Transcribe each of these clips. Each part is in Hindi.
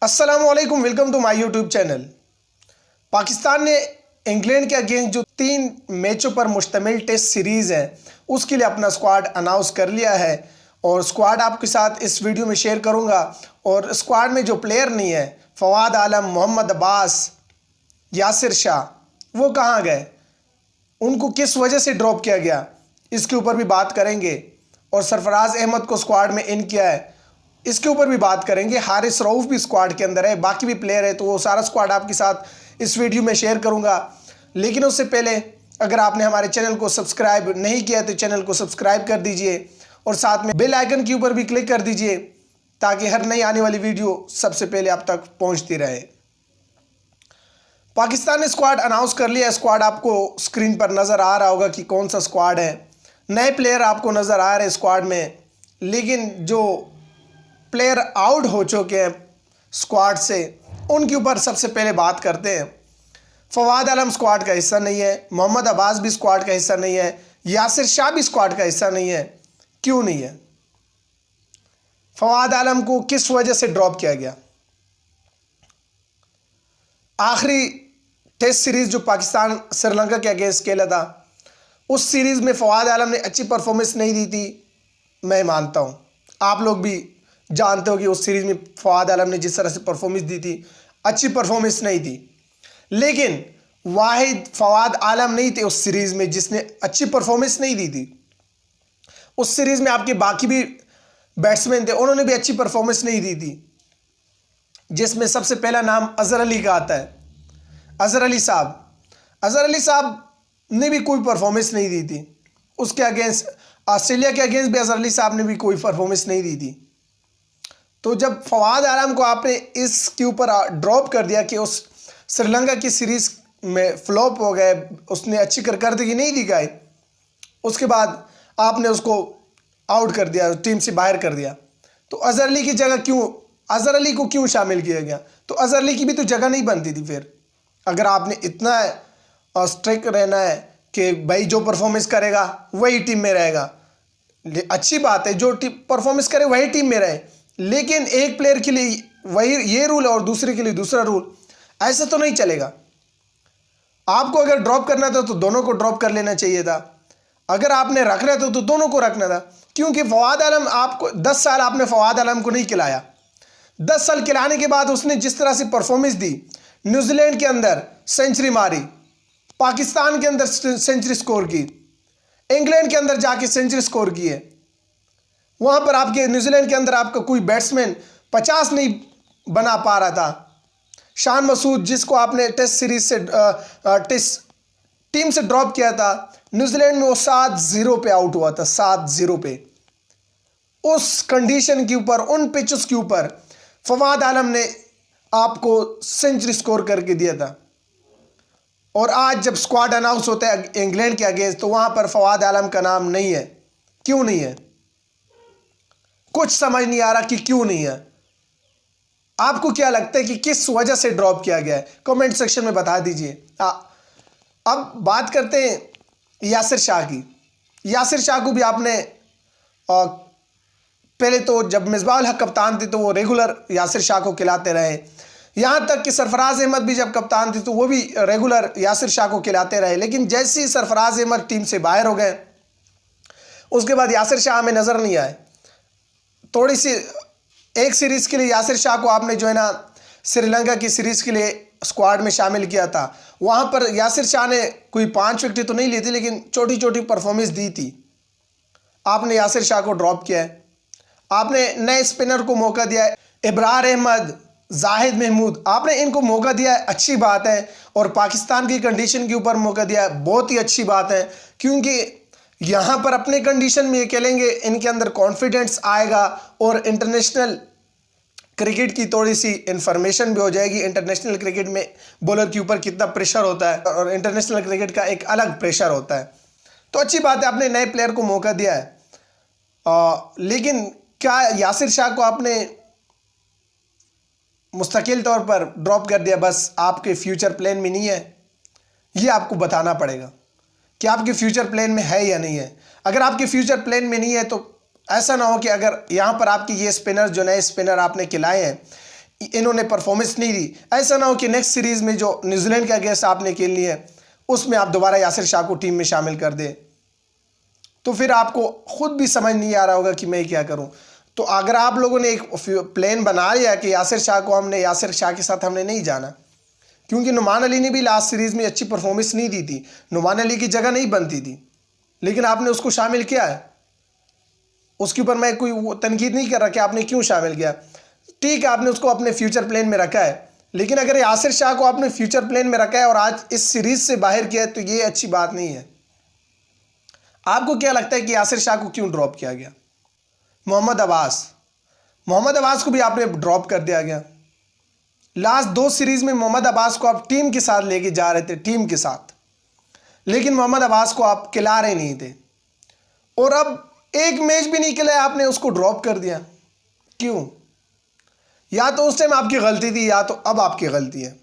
अस्सलामुअलैकुम, welcome to my YouTube channel. Pakistan ने इंग्लैंड के अगेंस्ट जो 3 मैचों पर मुश्तमिल टेस्ट सीरीज़ है उसके लिए अपना स्क्वाड अनाउंस कर लिया है और स्क्वाड आपके साथ इस वीडियो में शेयर करूंगा। और स्क्वाड में जो प्लेयर नहीं है, फवाद आलम, मोहम्मद अब्बास, यासिर शाह, वो कहाँ गए, उनको किस वजह से ड्रॉप किया गया, इसके ऊपर भी बात करेंगे। और सरफराज अहमद को स्क्वाड में इन किया है, इसके ऊपर भी बात करेंगे। हारिस रऊफ भी स्क्वाड के अंदर है, बाकी भी प्लेयर है, तो वो सारा स्क्वाड आपके साथ इस वीडियो में शेयर करूंगा। लेकिन उससे पहले अगर आपने हमारे चैनल को सब्सक्राइब नहीं किया तो चैनल को सब्सक्राइब कर दीजिए और साथ में बेल आइकन के ऊपर भी क्लिक कर दीजिए ताकि हर नई आने वाली वीडियो सबसे पहले आप तक पहुंचती रहे। पाकिस्तान ने स्क्वाड अनाउंस कर लिया। स्क्वाड आपको स्क्रीन पर नज़र आ रहा होगा कि कौन सा स्क्वाड है। नए प्लेयर आपको नज़र आ रहे हैं स्क्वाड में, लेकिन जो प्लेयर आउट हो चुके हैं स्क्वाड से उनके ऊपर सबसे पहले बात करते हैं। फवाद आलम स्क्वाड का हिस्सा नहीं है, मोहम्मद अब्बास भी स्क्वाड का हिस्सा नहीं है, यासिर शाह भी स्क्वाड का हिस्सा नहीं है। क्यों नहीं है? फवाद आलम को किस वजह से ड्रॉप किया गया? आखिरी टेस्ट सीरीज जो पाकिस्तान श्रीलंका के अगेंस्ट खेला था, उस सीरीज में फवाद आलम ने अच्छी परफॉर्मेंस नहीं दी थी। मैं मानता हूं, आप लोग भी जानते हो कि उस सीरीज में फवाद आलम ने जिस तरह से परफॉर्मेंस दी थी, अच्छी परफॉर्मेंस नहीं थी। लेकिन वाहिद फवाद आलम नहीं थे उस सीरीज में जिसने अच्छी परफॉर्मेंस नहीं दी थी। उस सीरीज में आपके बाकी भी बैट्समैन थे, उन्होंने भी अच्छी परफॉर्मेंस नहीं दी थी, जिसमें सबसे पहला नाम अजहर अली का आता है। अजहर अली साहब ने भी कोई परफॉर्मेंस नहीं दी थी। उसके अगेंस्ट, ऑस्ट्रेलिया के अगेंस्ट भी अजहर अली साहब ने भी कोई परफॉर्मेंस नहीं दी थी। तो जब फवाद आलम को आपने इसके ऊपर ड्रॉप कर दिया कि उस श्रीलंका की सीरीज में फ्लॉप हो गए, उसने अच्छी कारकर्दगी नहीं दिखाई, उसके बाद आपने उसको आउट कर दिया, टीम से बाहर कर दिया, तो अजहर अली की जगह अजहर अली को क्यों शामिल किया गया? तो अजहर अली की भी तो जगह नहीं बनती थी। फिर अगर आपने इतना स्ट्रिक्ट रहना है कि भाई जो परफॉर्मेंस करेगा वही टीम में रहेगा, अच्छी बात है, जो टीम परफॉर्मेंस करे वही टीम में रहे, लेकिन एक प्लेयर के लिए वही ये रूल और दूसरे के लिए दूसरा रूल, ऐसा तो नहीं चलेगा। आपको अगर ड्रॉप करना था तो दोनों को ड्रॉप कर लेना चाहिए था। अगर आपने रखना था तो दोनों को रखना था, क्योंकि फवाद आलम, आपको 10 साल आपने फवाद आलम को नहीं खिलाया। 10 साल खिलाने के बाद उसने जिस तरह से परफॉर्मेंस दी, न्यूजीलैंड के अंदर सेंचुरी मारी, पाकिस्तान के अंदर सेंचुरी स्कोर की, इंग्लैंड के अंदर जाके सेंचुरी स्कोर की है। वहां पर आपके न्यूजीलैंड के अंदर आपका कोई बैट्समैन 50 नहीं बना पा रहा था। शान मसूद, जिसको आपने टेस्ट सीरीज से टेस्ट टीम से ड्रॉप किया था, न्यूजीलैंड में वो 7-0 पे आउट हुआ था, 7-0 पे। उस कंडीशन के ऊपर, उन पिचेस के ऊपर फवाद आलम ने आपको सेंचुरी स्कोर करके दिया था। और आज जब स्क्वाड अनाउंस होता है इंग्लैंड के अगेंस्ट, तो वहां पर फवाद आलम का नाम नहीं है। क्यों नहीं है? कुछ समझ नहीं आ रहा कि क्यों नहीं है। आपको क्या लगता है कि किस वजह से ड्रॉप किया गया है? कमेंट सेक्शन में बता दीजिए। अब बात करते हैं यासिर शाह की। यासिर शाह को भी आपने पहले तो जब मिसबाह-उल हक कप्तान थे तो वो रेगुलर यासिर शाह को खिलाते रहे, यहाँ तक कि सरफराज अहमद भी जब कप्तान थे तो वो भी रेगुलर यासिर शाह को खिलाते रहे। लेकिन जैसे ही सरफराज अहमद टीम से बाहर हो गए, उसके बाद यासिर शाह हमें नज़र नहीं आए। थोड़ी सी एक सीरीज़ के लिए यासिर शाह को आपने जो है ना श्रीलंका की सीरीज़ के लिए स्क्वाड में शामिल किया था। वहाँ पर यासिर शाह ने कोई 5 विकेट तो नहीं ली थी, लेकिन छोटी छोटी परफॉर्मेंस दी थी। आपने यासिर शाह को ड्रॉप किया है। आपने नए स्पिनर को मौका दिया है, इब्रार अहमद, जाहिद महमूद, आपने इनको मौका दिया है, अच्छी बात है। और पाकिस्तान की कंडीशन के ऊपर मौका दिया है, बहुत ही अच्छी बात है, क्योंकि यहाँ पर अपने कंडीशन में ये खेलेंगे, इनके अंदर कॉन्फिडेंस आएगा और इंटरनेशनल क्रिकेट की थोड़ी सी इंफॉर्मेशन भी हो जाएगी। इंटरनेशनल क्रिकेट में बॉलर के ऊपर कितना प्रेशर होता है और इंटरनेशनल क्रिकेट का एक अलग प्रेशर होता है। तो अच्छी बात है, आपने नए प्लेयर को मौका दिया है। लेकिन क्या यासिर शाह को आपने मुस्तकिल तौर पर ड्रॉप कर दिया, बस आपके फ्यूचर प्लान में नहीं है? ये आपको बताना पड़ेगा कि आपके फ्यूचर प्लान में है या नहीं है। अगर आपके फ्यूचर प्लान में नहीं है तो ऐसा ना हो कि अगर यहाँ पर आपके ये स्पिनर, जो नए स्पिनर आपने खिलाए हैं, इन्होंने परफॉर्मेंस नहीं दी। ऐसा ना हो कि नेक्स्ट सीरीज़ में जो न्यूजीलैंड के अगेंस्ट आपने खेलनी है उसमें आप दोबारा यासिर शाह को टीम में शामिल कर दें, तो फिर आपको खुद भी समझ नहीं आ रहा होगा कि मैं क्या करूं। तो अगर आप लोगों ने एक प्लान बना लिया कि यासिर शाह के साथ हमने नहीं जाना, क्योंकि नुमान अली ने भी लास्ट सीरीज़ में अच्छी परफॉर्मेंस नहीं दी थी, नुमान अली की जगह नहीं बनती थी, लेकिन आपने उसको शामिल किया है। उसके ऊपर मैं कोई तनकीद नहीं कर रहा कि आपने क्यों शामिल किया, ठीक है, आपने उसको अपने फ्यूचर प्लान में रखा है। लेकिन अगर यासिर शाह को आपने फ्यूचर प्लान में रखा है और आज इस सीरीज़ से बाहर किया है तो ये अच्छी बात नहीं है। आपको क्या लगता है कि यासिर शाह को क्यों ड्रॉप किया गया? मोहम्मद अब्बास को भी आपने ड्रॉप कर दिया गया। लास्ट 2 सीरीज़ में मोहम्मद अब्बास को आप टीम के साथ लेके जा रहे थे, टीम के साथ, लेकिन मोहम्मद अब्बास को आप खिला रहे नहीं थे, और अब एक मैच भी नहीं खिलाया, आपने उसको ड्रॉप कर दिया। क्यों? या तो उस टाइम आपकी गलती थी या तो अब आपकी गलती है।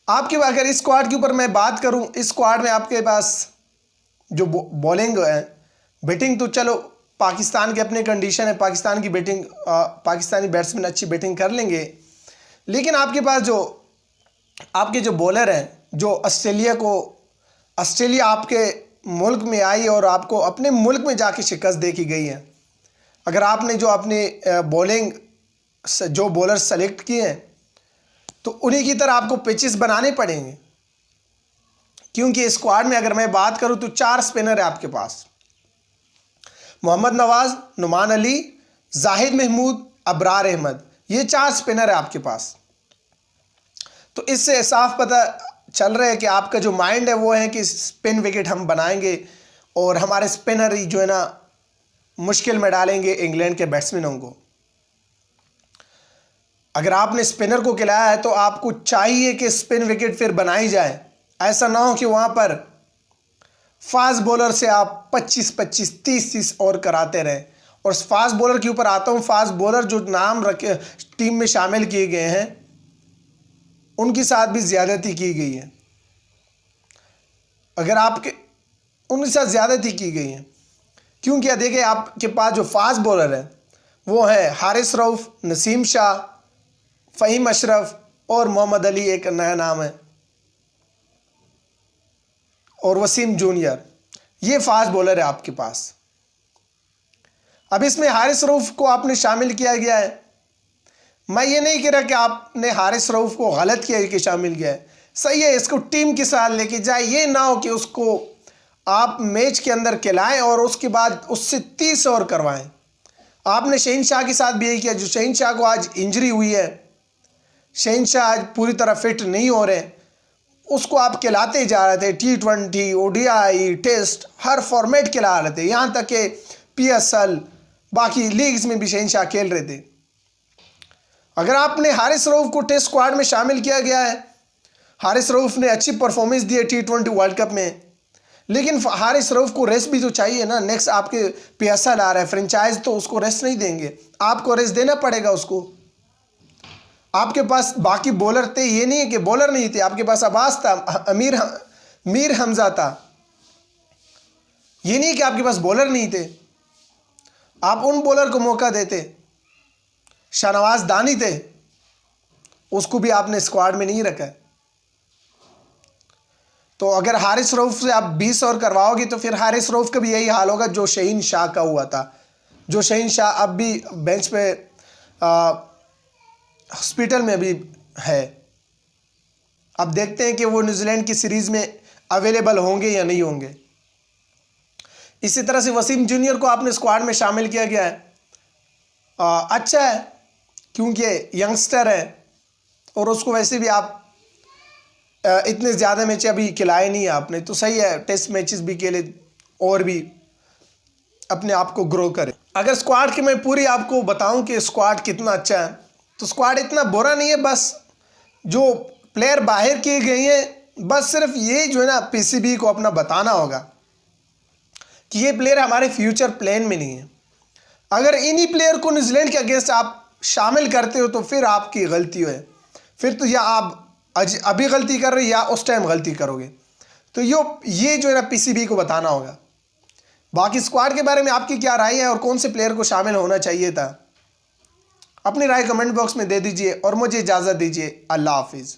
आपके अगर इस स्क्वाड के ऊपर मैं बात करूं, इस स्क्वाड में आपके पास जो बॉलिंग है, बैटिंग तो चलो पाकिस्तान के अपने कंडीशन है, पाकिस्तान की बैटिंग, पाकिस्तानी बैट्समैन अच्छी बैटिंग कर लेंगे, लेकिन आपके पास आपके जो बॉलर हैं, जो ऑस्ट्रेलिया आपके मुल्क में आई और आपको अपने मुल्क में जाके शिकस्त दे की गई है। अगर आपने जो अपने बॉलिंग जो बॉलर सेलेक्ट किए हैं तो उन्हीं की तरह आपको पिचेस बनाने पड़ेंगे, क्योंकि स्क्वाड में अगर मैं बात करूं तो 4 स्पिनर है आपके पास, मोहम्मद नवाज, नुमान अली, जाहिद महमूद, अबरार अहमद, ये 4 स्पिनर है आपके पास। तो इससे साफ पता चल रहा है कि आपका जो माइंड है वो है कि स्पिन विकेट हम बनाएंगे और हमारे स्पिनर जो है ना मुश्किल में डालेंगे इंग्लैंड के बैट्समैनों को। अगर आपने स्पिनर को खिलाया है तो आपको चाहिए कि स्पिन विकेट फिर बनाई जाए। ऐसा ना हो कि वहाँ पर फास्ट बॉलर से आप 25-25, 30-30 और कराते रहें। और फास्ट बॉलर के ऊपर आता हूँ, फास्ट बॉलर जो नाम रखे टीम में शामिल किए गए हैं उनके साथ भी ज़्यादती की गई है। अगर आपके उनके साथ ज़्यादती की गई है, क्योंकि देखिए आपके पास जो फास्ट बॉलर है वो है हारिस रऊफ़, नसीम शाह, फ़हीम अशरफ और मोहम्मद अली, एक नया नाम है, और वसीम जूनियर, ये फास्ट बॉलर है आपके पास। अब इसमें हारिस रऊफ़ को आपने शामिल किया गया है। मैं ये नहीं कह रहा कि आपने हारिस रऊफ़ को गलत किया कि शामिल किया है, सही है, इसको टीम के साथ लेके जाए। ये ना हो कि उसको आप मैच के अंदर खिलाएं और उसके बाद उससे 30 और करवाएं। आपने शहनशाह के साथ भी यही किया। जो शहनशाह को आज इंजरी हुई है, शहनशाह आज पूरी तरह फिट नहीं हो रहे, उसको आप खिलाते जा रहे थे। T20, ODI, टेस्ट, हर फॉर्मेट खिला रहे थे, यहाँ तक कि PSL बाकी लीग्स में भी शहनशाह खेल रहे थे। अगर आपने हारिस रऊफ़ को टेस्ट स्क्वाड में शामिल किया गया है, हारिस रऊफ़ ने अच्छी परफॉर्मेंस दी है T20 वर्ल्ड कप में, लेकिन हारिस रऊफ़ को रेस्ट भी तो चाहिए ना। नेक्स्ट आपके PSL आ रहा है, फ्रेंचाइज तो उसको रेस्ट नहीं देंगे, आपको रेस्ट देना पड़ेगा उसको। आपके पास बाकी बॉलर थे, ये नहीं है कि बॉलर नहीं थे, आपके पास अब्बास था, मीर हमजा था, ये नहीं कि आपके पास बॉलर नहीं थे। आप उन बॉलर को मौका देते। शाहनवाज दानी थे, उसको भी आपने स्क्वाड में नहीं रखा है। तो अगर हारिस रऊफ़ से आप 20 और करवाओगे तो फिर हारिस रऊफ़ का भी यही हाल होगा जो शहीन शाह का हुआ था। जो शहीन शाह अब भी बेंच पे हॉस्पिटल में भी है। अब देखते हैं कि वो न्यूजीलैंड की सीरीज़ में अवेलेबल होंगे या नहीं होंगे। इसी तरह से वसीम जूनियर को आपने स्क्वाड में शामिल किया गया है। अच्छा है, क्योंकि यंगस्टर है और उसको वैसे भी आप इतने ज़्यादा मैच अभी खिलाए नहीं है आपने, तो सही है, टेस्ट मैचेस भी खेले और भी अपने आप को ग्रो करे। अगर स्क्वाड की मैं पूरी आपको बताऊं कि स्क्वाड कितना अच्छा है, तो स्क्वाड इतना बुरा नहीं है। बस जो प्लेयर बाहर किए गए हैं, बस सिर्फ ये जो है ना PCB को अपना बताना होगा कि ये प्लेयर हमारे फ्यूचर प्लान में नहीं है। अगर इन्हीं प्लेयर को न्यूजीलैंड के अगेंस्ट आप शामिल करते हो तो फिर आपकी गलती है। फिर तो या आप अभी गलती कर रहे हो या उस टाइम गलती करोगे। तो ये जो है ना PCB को बताना होगा। बाकी स्क्वाड के बारे में आपकी क्या राय है और कौन से प्लेयर को शामिल होना चाहिए था, अपनी राय कमेंट बॉक्स में दे दीजिए और मुझे इजाज़त दीजिए। अल्लाह हाफिज़।